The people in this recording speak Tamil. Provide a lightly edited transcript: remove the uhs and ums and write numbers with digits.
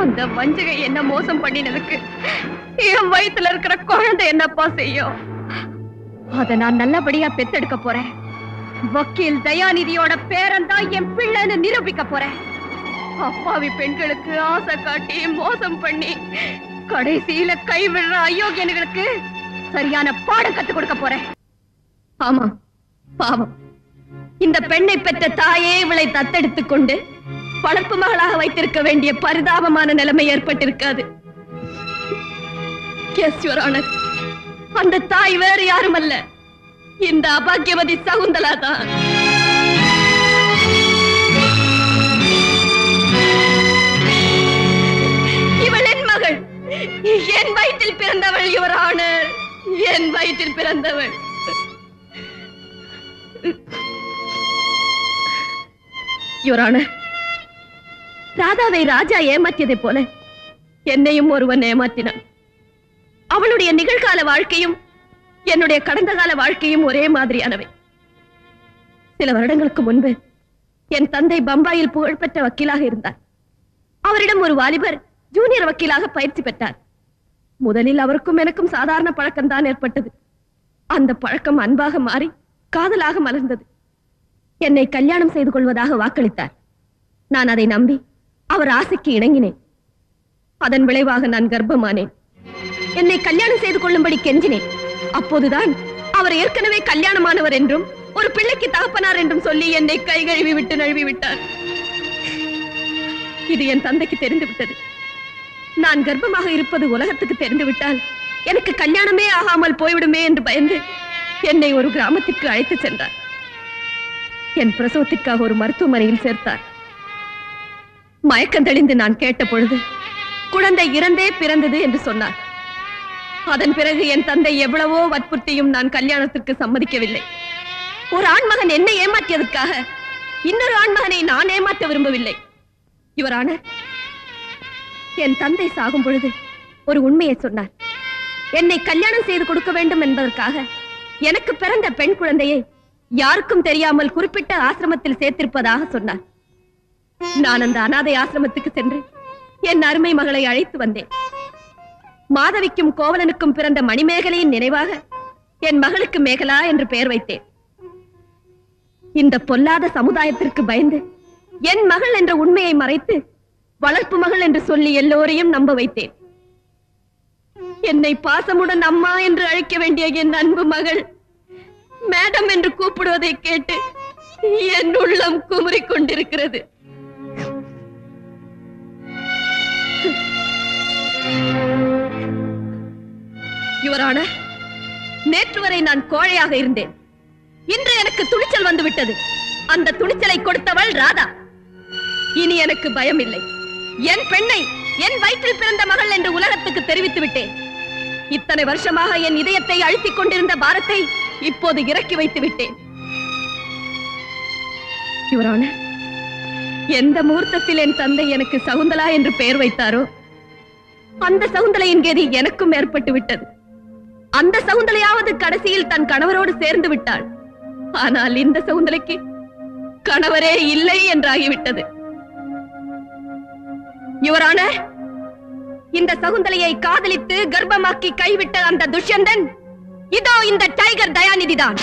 அந்த வஞ்சகை என்ன மோசம் பண்ணினதுக்கு என் வயித்துல இருக்கிற குழந்தை என்னப்பா செய்யும்? அத நான் நல்லபடியா பெத்தெடுக்க போறேன். வக்கீல் தயாநிதியோட பேரன்தான் என் பிள்ளைன்னு நிரூபிக்க போறேன். அப்பாவி பெண்களுக்கு ஆசை காட்டி மோசம் பண்ணி கடைசியில கைவிடுற அயோக்கியனுங்களுக்கு சரியான பாடம் கத்துக் கொடுக்க போறேன். ஆமா, பாவம், இந்த பெண்ணை பெற்ற தாயே இவளை தத்தெடுத்துக் கொண்டு வளர்ப்பு மகளாக வைத்திருக்க வேண்டிய பரிதாபமான நிலைமை ஏற்பட்டிருக்காது. அந்த தாய் வேறு யாரும் அல்ல, இந்த அபாக்கியவதி சகுந்தலா தான். இவள் என் மகள், என் வயிற்றில் பிறந்தவள். யுவர் ஆனர், என் வயிற்றில் பிறந்தவள். யுவர் ஆனர், ராதாவை ராஜா ஏமாற்றியதை போல என்னையும் ஒருவன் ஏமாற்றினான். அவளுடைய நிகழ்கால வாழ்க்கையும் என்னுடைய கடந்த கால வாழ்க்கையும் ஒரே மாதிரியானவை. சில வருடங்களுக்கு முன்பு என் தந்தை பம்பாயில் புகழ்பெற்ற வக்கீலாக இருந்தார். அவரிடம் ஒரு வாலிபர் ஜூனியர் வக்கீலாக பயிற்சி பெற்றார். முதலில் அவருக்கும் எனக்கும் சாதாரண பழக்கம்தான் ஏற்பட்டது. அந்த பழக்கம் அன்பாக மாறி காதலாக மலர்ந்தது. என்னை கல்யாணம் செய்து கொள்வதாக வாக்களித்தார். நான் அதை நம்பி அவர் ஆசைக்கு இணங்கினேன். அதன் விளைவாக நான் கர்ப்பமானேன். என்னை கல்யாணம் செய்து கொள்ளும்படி கெஞ்சினேன். அப்போதுதான் அவர் ஏற்கனவே கல்யாணமானவர் என்றும் ஒரு பிள்ளைக்கு தகப்பனார் என்றும் சொல்லி என்னை கை கழுவி விட்டு நழுவி விட்டார். இது என் தந்தைக்கு தெரிந்துவிட்டது. நான் கர்ப்பமாக இருப்பது உலகத்துக்கு தெரிந்துவிட்டால் எனக்கு கல்யாணமே ஆகாமல் போய்விடுமே என்று பயந்து என்னை ஒரு கிராமத்திற்கு அழைத்து சென்றார். என் பிரசவத்திற்காக ஒரு மருத்துவமனையில் சேர்த்தார். மயக்கம் தெளிந்து நான் கேட்ட பொழுது குழந்தை இறந்தே பிறந்தது என்று சொன்னார். அதன் பிறகு என் தந்தை எவ்வளவோ வற்புறுத்தியும் நான் கல்யாணத்திற்கு சம்மதிக்கவில்லை. ஒரு ஆண்மகன் என்னை ஏமாற்றியதற்காக இன்னொரு ஆண்மகனை நான் ஏமாற்ற விரும்பவில்லை. யுவரான, என் தந்தை சாகும் பொழுது ஒரு உண்மையை சொன்னார். என்னை கல்யாணம் செய்து கொடுக்க வேண்டும் என்பதற்காக எனக்கு பிறந்த பெண் குழந்தையை யாருக்கும் தெரியாமல் குறிப்பிட்ட ஆசிரமத்தில் சேர்த்திருப்பதாக சொன்னார். நான் அந்த அனாதை ஆசிரமத்துக்கு சென்று என் அருமை மகளை அழைத்து வந்தேன். மாதவிக்கும் கோவலனுக்கும் பிறந்த மணிமேகலையின் நினைவாக என் மகளுக்கு மேகலா என்று பெயர் வைத்தேன். இந்த பொல்லாத சமுதாயத்திற்கு பயந்து என் மகள் என்ற உண்மையை மறைத்து வளர்ப்பு மகள் என்று சொல்லி எல்லோரையும் நம்ப வைத்தேன். என்னை பாசமுடன் அம்மா என்று அழைக்க வேண்டிய என் அன்பு மகள் மேடம் என்று கூப்பிடுவதை கேட்டு என் உள்ளம் குமுறிக் கொண்டிருக்கிறது. யுவரான, நேற்று வரை நான் கோழையாக இருந்தேன். இன்று எனக்கு துணிச்சல் வந்துவிட்டது. அந்த துணிச்சலை கொடுத்தவள் ராதா. இனி எனக்கு பயம் இல்லை. என் பெண்ணை என் வயிற்றில் பிறந்த மகள் என்று உலகத்துக்கு தெரிவித்து விட்டேன். இத்தனை வருஷமாக என் இதயத்தை அழுத்திக் கொண்டிருந்த பாரத்தை இப்போது இறக்கி வைத்து விட்டேன். யுவரான, எந்த முகூர்த்தத்தில் என் தந்தை எனக்கு சகுந்தலா என்று பெயர் வைத்தாரோ அந்த சகுந்தலையின் கதி எனக்கும் ஏற்பட்டு விட்டது. அந்த சகுந்தலையாவது கடைசியில் தன் கணவரோடு சேர்ந்து விட்டாள். ஆனால் இந்த சகுந்தலைக்கு கணவரே இல்லை என்றாகிவிட்டது. யுவரான, இந்த சகுந்தலையை காதலித்து கர்ப்பமாக்கி கைவிட்ட அந்த துஷ்யந்தன் இதோ இந்த டைகர் தயாநிதிதான்.